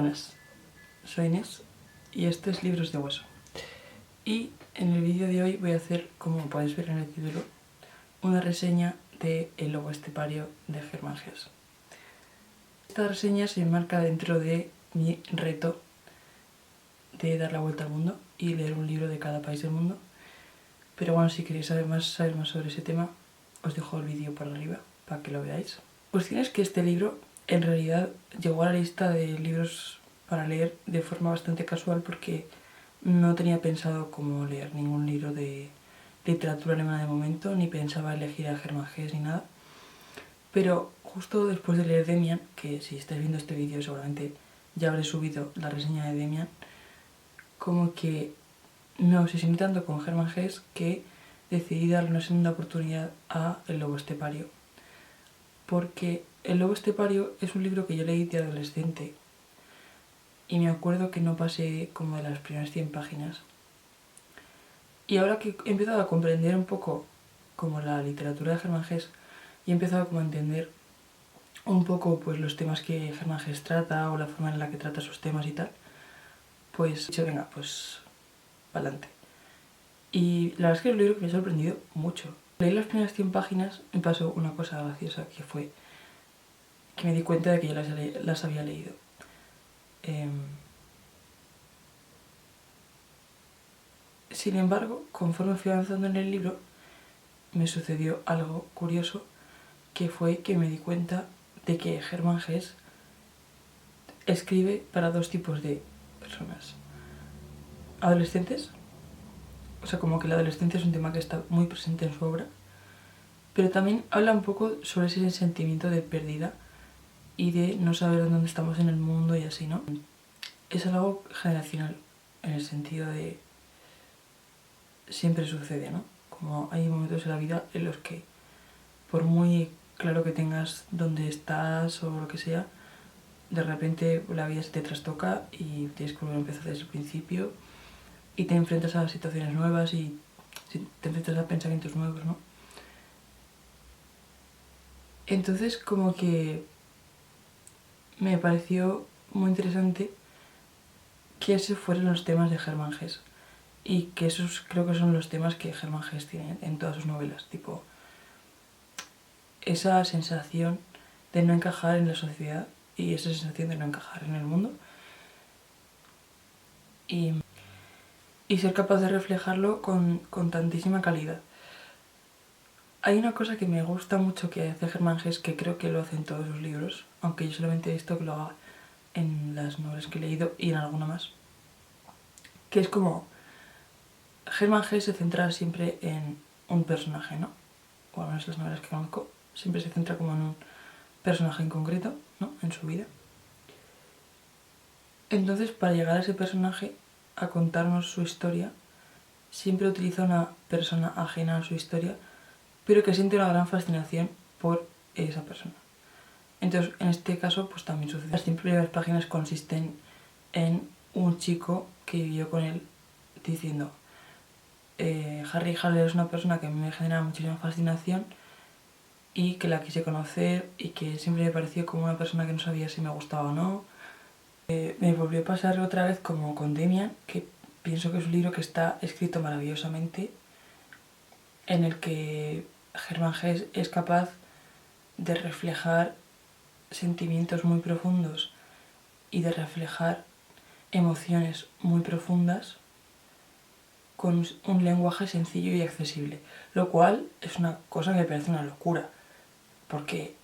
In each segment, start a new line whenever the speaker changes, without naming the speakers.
Buenas, soy Inés y esto es Libros de Hueso. Y en el vídeo de hoy voy a hacer, como podéis ver en el título, una reseña de El lobo estepario de Hermann Hesse. Esta reseña se enmarca dentro de mi reto de dar la vuelta al mundo y leer un libro de cada país del mundo. Pero bueno, si queréis saber más sobre ese tema, os dejo el vídeo por arriba para que lo veáis. La cuestión es que este libro en realidad llegó a la lista de libros para leer de forma bastante casual porque no tenía pensado cómo leer ningún libro de literatura alemana de momento, ni pensaba elegir a Hermann Hesse ni nada. Pero justo después de leer Demian, que si estáis viendo este vídeo seguramente ya habré subido la reseña de Demian, como que me obsesioné tanto con Hermann Hesse que decidí darle una segunda oportunidad a El lobo estepario. Porque El lobo estepario es un libro que yo leí de adolescente y me acuerdo que no pasé como de las primeras 100 páginas. Y ahora que he empezado a comprender un poco como la literatura de Hermann Hesse y he empezado como a entender un poco pues los temas que Hermann Hesse trata o la forma en la que trata sus temas y tal, pues he dicho, venga, pues pa'lante. Y la verdad es que es un libro que me ha sorprendido mucho. Leí las primeras 100 páginas y me pasó una cosa graciosa, que fue que me di cuenta de que ya las había leído. Sin embargo, conforme fui avanzando en el libro, me sucedió algo curioso, que fue que me di cuenta de que Hermann Hesse escribe para dos tipos de personas. Adolescentes, o sea, como que la adolescencia es un tema que está muy presente en su obra, pero también habla un poco sobre ese sentimiento de pérdida y de no saber dónde estamos en el mundo y así, ¿no? Es algo generacional, en el sentido de siempre sucede, ¿no? Como hay momentos en la vida en los que, por muy claro que tengas dónde estás o lo que sea, de repente la vida se te trastoca y tienes que volver a empezar desde el principio y te enfrentas a situaciones nuevas y te enfrentas a pensamientos nuevos, ¿no? Entonces como que me pareció muy interesante que esos fueran los temas de Hermann Hesse y que esos creo que son los temas que Hermann Hesse tiene en todas sus novelas, tipo esa sensación de no encajar en la sociedad y esa sensación de no encajar en el mundo y ser capaz de reflejarlo con tantísima calidad. Hay una cosa que me gusta mucho que hace Hermann Hesse, que creo que lo hace en todos sus libros, aunque yo solamente he visto que lo haga en las novelas que he leído y en alguna más, que es como Hermann Hesse se centra siempre en un personaje, ¿no? O al menos las novelas que conozco, siempre se centra como en un personaje en concreto, ¿no? En su vida. Entonces, para llegar a ese personaje, a contarnos su historia, siempre utiliza una persona ajena a su historia, pero que siente una gran fascinación por esa persona. Entonces, en este caso, pues también sucede. Las 100 primeras páginas consisten en un chico que vivió con él diciendo Harry Haller es una persona que a mí me genera muchísima fascinación y que la quise conocer y que siempre me pareció como una persona que no sabía si me gustaba o no. Me volvió a pasar otra vez como con Demian, que pienso que es un libro que está escrito maravillosamente, en el que Hermann Hesse es capaz de reflejar sentimientos muy profundos y de reflejar emociones muy profundas con un lenguaje sencillo y accesible, lo cual es una cosa que me parece una locura, porque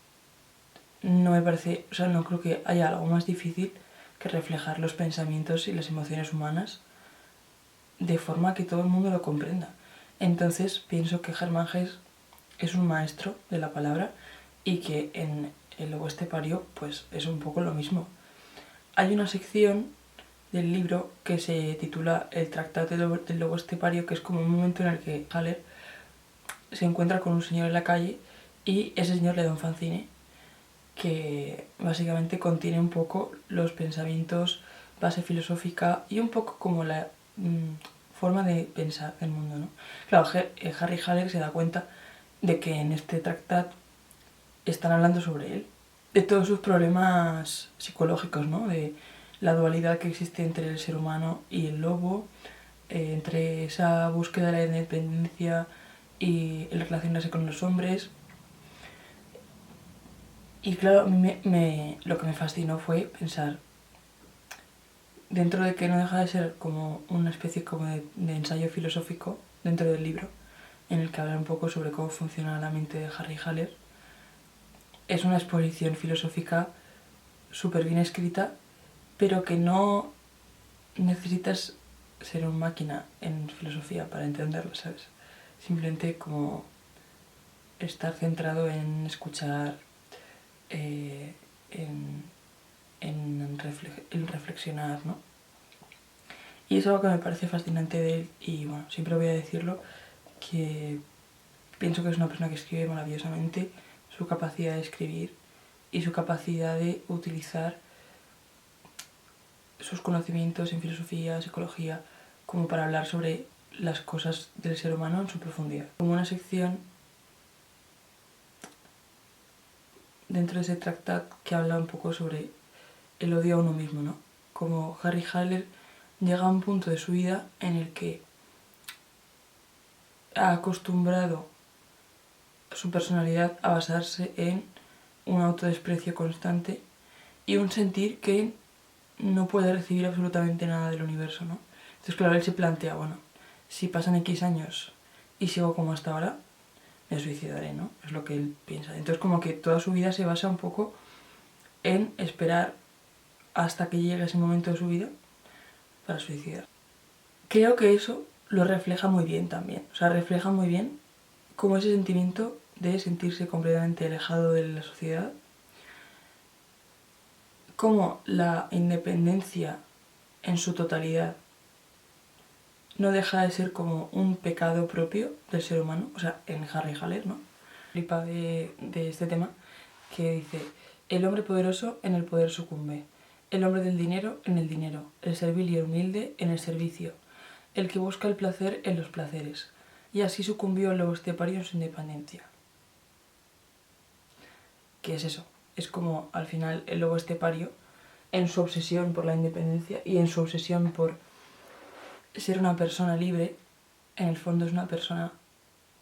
no me parece, o sea, no creo que haya algo más difícil que reflejar los pensamientos y las emociones humanas de forma que todo el mundo lo comprenda. Entonces pienso que Hermann Hesse es un maestro de la palabra y que en El lobo estepario pues es un poco lo mismo. Hay una sección del libro que se titula El Tratado del lobo estepario, que es como un momento en el que Haller se encuentra con un señor en la calle y ese señor le da un fanzine que básicamente contiene un poco los pensamientos, base filosófica y un poco como la forma de pensar el mundo, ¿no? Claro, Harry Haller se da cuenta de que en este tratado están hablando sobre él, de todos sus problemas psicológicos, ¿no? De la dualidad que existe entre el ser humano y el lobo, entre esa búsqueda de la independencia y el relacionarse con los hombres. Y claro, a mí lo que me fascinó fue pensar, dentro de que no deja de ser como una especie como de ensayo filosófico dentro del libro, en el que habla un poco sobre cómo funciona la mente de Harry Haller, es una exposición filosófica súper bien escrita, pero que no necesitas ser una máquina en filosofía para entenderlo, ¿sabes? Simplemente como estar centrado en escuchar, en reflexionar, ¿no? Y eso es algo que me parece fascinante de él, y bueno, siempre voy a decirlo, que pienso que es una persona que escribe maravillosamente, su capacidad de escribir y su capacidad de utilizar sus conocimientos en filosofía, psicología, como para hablar sobre las cosas del ser humano en su profundidad. Como una sección dentro de ese tratado que habla un poco sobre el odio a uno mismo, ¿no? Como Harry Haller llega a un punto de su vida en el que ha acostumbrado su personalidad a basarse en un autodesprecio constante y un sentir que no puede recibir absolutamente nada del universo, ¿no? Entonces, claro, él se plantea, bueno, si pasan X años y sigo como hasta ahora, me suicidaré, ¿no? Es lo que él piensa. Entonces, como que toda su vida se basa un poco en esperar hasta que llegue ese momento de su vida para suicidar. Creo que eso lo refleja muy bien también. O sea, refleja muy bien como ese sentimiento de sentirse completamente alejado de la sociedad, como la independencia en su totalidad no deja de ser como un pecado propio del ser humano, o sea, en Harry Haller, ¿no? Flipa de este tema, que dice, el hombre poderoso en el poder sucumbe, el hombre del dinero en el dinero, el servil y el humilde en el servicio, el que busca el placer en los placeres, y así sucumbió el lobo estepario en su independencia. ¿Qué es eso? Es como, al final, el lobo estepario, en su obsesión por la independencia y en su obsesión por ser una persona libre, en el fondo es una persona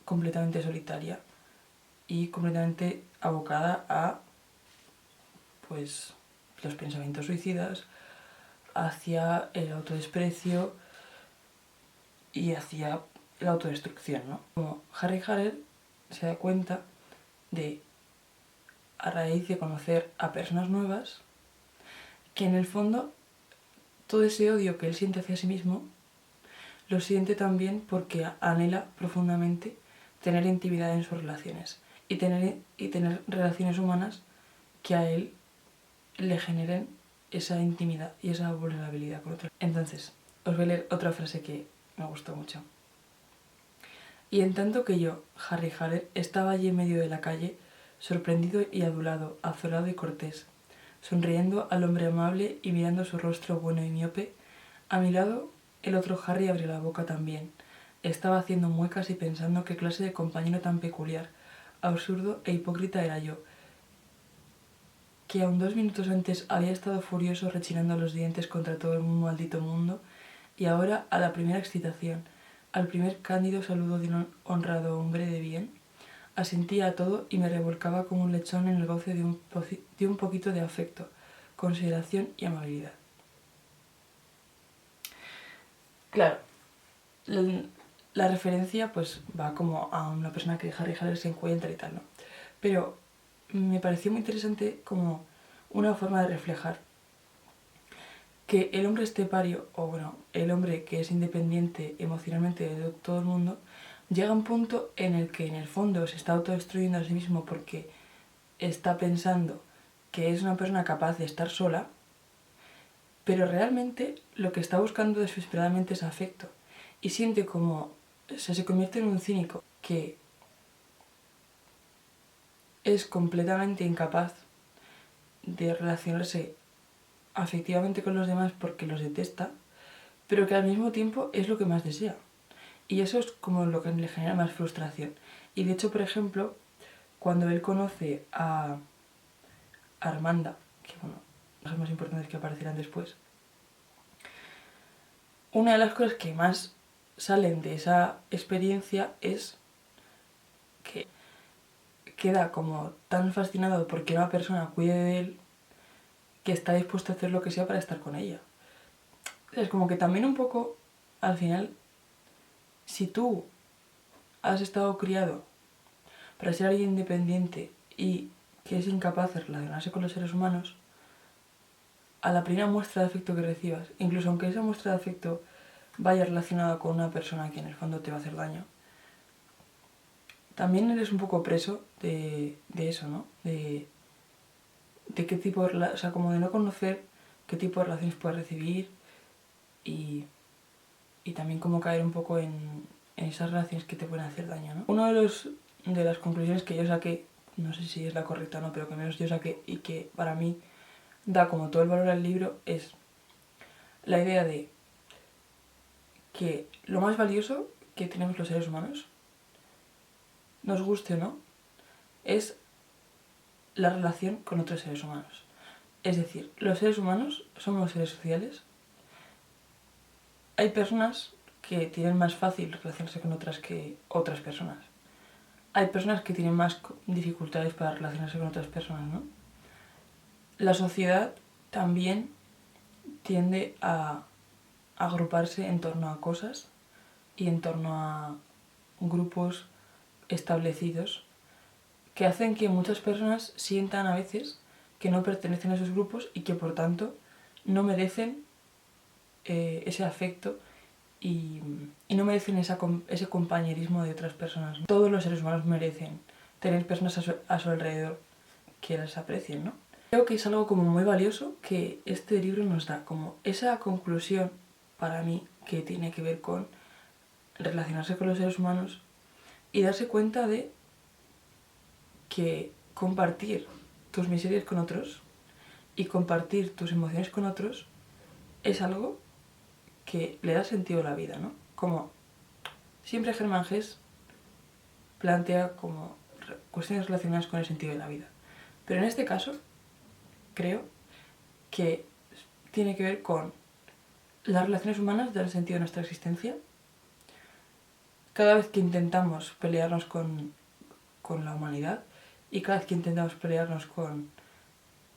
completamente solitaria y completamente abocada a, pues, los pensamientos suicidas, hacia el autodesprecio y hacia la autodestrucción, ¿no? Como Harry Haller se da cuenta de, a raíz de conocer a personas nuevas, que en el fondo todo ese odio que él siente hacia sí mismo lo siente también porque anhela profundamente tener intimidad en sus relaciones y tener relaciones humanas que a él le generen esa intimidad y esa vulnerabilidad con otros. Entonces, os voy a leer otra frase que me gustó mucho. Y en tanto que yo, Harry Haller, estaba allí en medio de la calle, sorprendido y adulado, azorado y cortés, sonriendo al hombre amable y mirando su rostro bueno y miope, a mi lado el otro Harry abrió la boca también. Estaba haciendo muecas y pensando qué clase de compañero tan peculiar, absurdo e hipócrita era yo, que aún 2 minutos antes había estado furioso rechinando los dientes contra todo el maldito mundo, y ahora, a la primera excitación, al primer cándido saludo de un honrado hombre de bien, asentía a todo y me revolcaba como un lechón en el goce de un poquito de afecto, consideración y amabilidad. Claro, la referencia pues va como a una persona que Harry Haller se encuentra y tal, ¿no? Pero me pareció muy interesante como una forma de reflejar que el hombre estepario, o bueno, el hombre que es independiente emocionalmente de todo el mundo, llega a un punto en el que en el fondo se está autodestruyendo a sí mismo porque está pensando que es una persona capaz de estar sola, pero realmente lo que está buscando desesperadamente es afecto. Y siente como se convierte en un cínico que es completamente incapaz de relacionarse afectivamente con los demás porque los detesta, pero que al mismo tiempo es lo que más desea. Y eso es como lo que le genera más frustración. Y de hecho, por ejemplo, cuando él conoce a Armanda, que bueno, las más importantes que aparecerán después, una de las cosas que más salen de esa experiencia es que queda como tan fascinado porque una persona cuide de él que está dispuesto a hacer lo que sea para estar con ella. Es como que también un poco, al final, si tú has estado criado para ser alguien independiente y que es incapaz de relacionarse con los seres humanos, a la primera muestra de afecto que recibas, incluso aunque esa muestra de afecto vaya relacionada con una persona que en el fondo te va a hacer daño, también eres un poco preso de eso, ¿no? De qué tipo de o sea, como de no conocer qué tipo de relaciones puedes recibir y también como caer un poco en esas relaciones que te pueden hacer daño, ¿no? Una de las conclusiones que yo saqué, no sé si es la correcta o no, pero que menos yo saqué y que para mí da como todo el valor al libro es la idea de que lo más valioso que tenemos los seres humanos, nos guste o no, es la relación con otros seres humanos. Es decir, los seres humanos somos seres sociales. Hay personas que tienen más fácil relacionarse con otras que otras personas. Hay personas que tienen más dificultades para relacionarse con otras personas, ¿no? La sociedad también tiende a agruparse en torno a cosas y en torno a grupos establecidos que hacen que muchas personas sientan a veces que no pertenecen a esos grupos y que por tanto no merecen ese afecto y no merecen ese compañerismo de otras personas, ¿no? Todos los seres humanos merecen tener personas a su alrededor que las aprecien, ¿no? Creo que es algo como muy valioso que este libro nos da, como esa conclusión para mí que tiene que ver con relacionarse con los seres humanos y darse cuenta de que compartir tus miserias con otros y compartir tus emociones con otros es algo que le da sentido a la vida, ¿no? Como siempre Germán Hesse plantea como cuestiones relacionadas con el sentido de la vida. Pero en este caso, creo que tiene que ver con las relaciones humanas dan sentido a nuestra existencia. Cada vez que intentamos pelearnos con la humanidad y cada vez que intentamos pelearnos con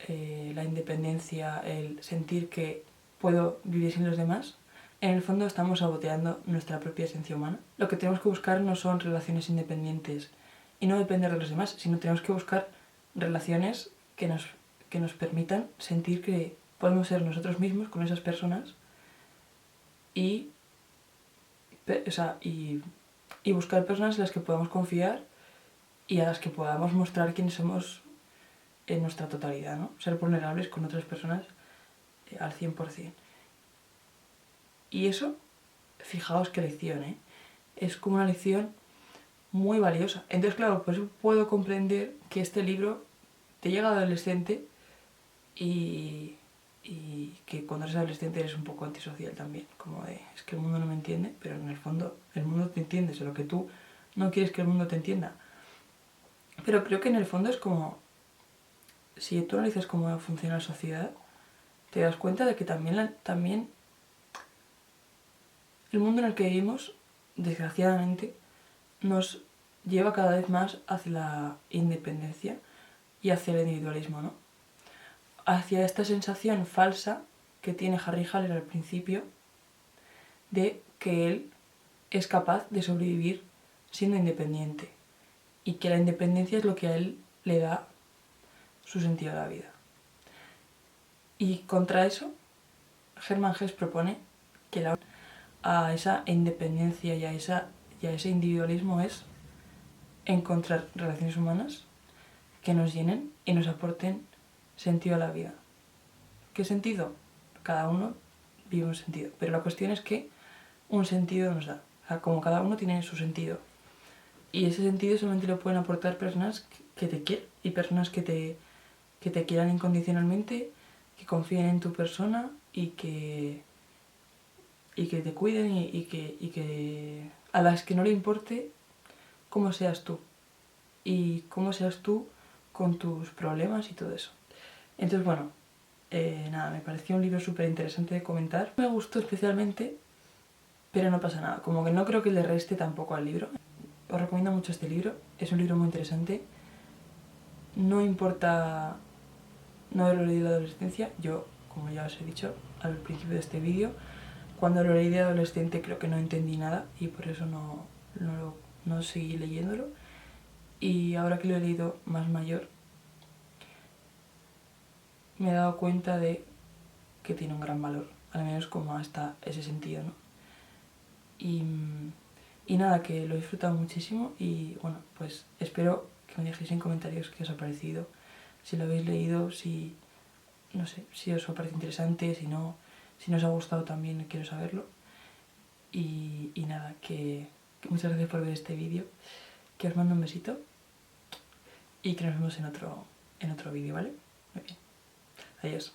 la independencia, el sentir que puedo vivir sin los demás, en el fondo estamos saboteando nuestra propia esencia humana. Lo que tenemos que buscar no son relaciones independientes y no depender de los demás, sino tenemos que buscar relaciones que nos permitan sentir que podemos ser nosotros mismos con esas personas y, o sea, y buscar personas en las que podamos confiar y a las que podamos mostrar quiénes somos en nuestra totalidad, ¿no? Ser vulnerables con otras personas al 100%. Y eso, fijaos qué lección, ¿eh? Es como una lección muy valiosa. Entonces, claro, por eso puedo comprender que este libro te llega adolescente y que cuando eres adolescente eres un poco antisocial también. Como de, es que el mundo no me entiende, pero en el fondo el mundo te entiende, solo que tú no quieres que el mundo te entienda. Pero creo que en el fondo es como, si tú analizas cómo funciona la sociedad, te das cuenta de que también el mundo en el que vivimos, desgraciadamente, nos lleva cada vez más hacia la independencia y hacia el individualismo, ¿no? Hacia esta sensación falsa que tiene Harry Haller al principio de que él es capaz de sobrevivir siendo independiente y que la independencia es lo que a él le da su sentido a la vida. Y contra eso, Germán Hesse propone que a esa independencia y a ese individualismo es encontrar relaciones humanas que nos llenen y nos aporten sentido a la vida. ¿Qué sentido? Cada uno vive un sentido, pero la cuestión es que un sentido nos da. O sea, como cada uno tiene su sentido. Y ese sentido solamente lo pueden aportar personas que te quieren y personas que te quieran incondicionalmente, que confíen en tu persona y que te cuiden y que a las que no le importe cómo seas tú y cómo seas tú con tus problemas y todo eso. Entonces, bueno, nada, me pareció un libro súper interesante de comentar. Me gustó especialmente pero no pasa nada, como que no creo que le reste tampoco al libro. Os recomiendo mucho este libro, es un libro muy interesante. No importa no haberlo leído de adolescencia, yo, como ya os he dicho al principio de este vídeo, cuando lo leí de adolescente creo que no entendí nada y por eso no seguí leyéndolo. Y ahora que lo he leído más mayor, me he dado cuenta de que tiene un gran valor, al menos como hasta ese sentido, ¿no? Y nada, que lo he disfrutado muchísimo y bueno, pues espero que me dejéis en comentarios qué os ha parecido, si lo habéis leído, si, no sé, si os ha parecido interesante, si no os ha gustado también quiero saberlo. Y nada, que muchas gracias por ver este vídeo, que os mando un besito y que nos vemos en otro vídeo, ¿vale? Muy bien. Adiós.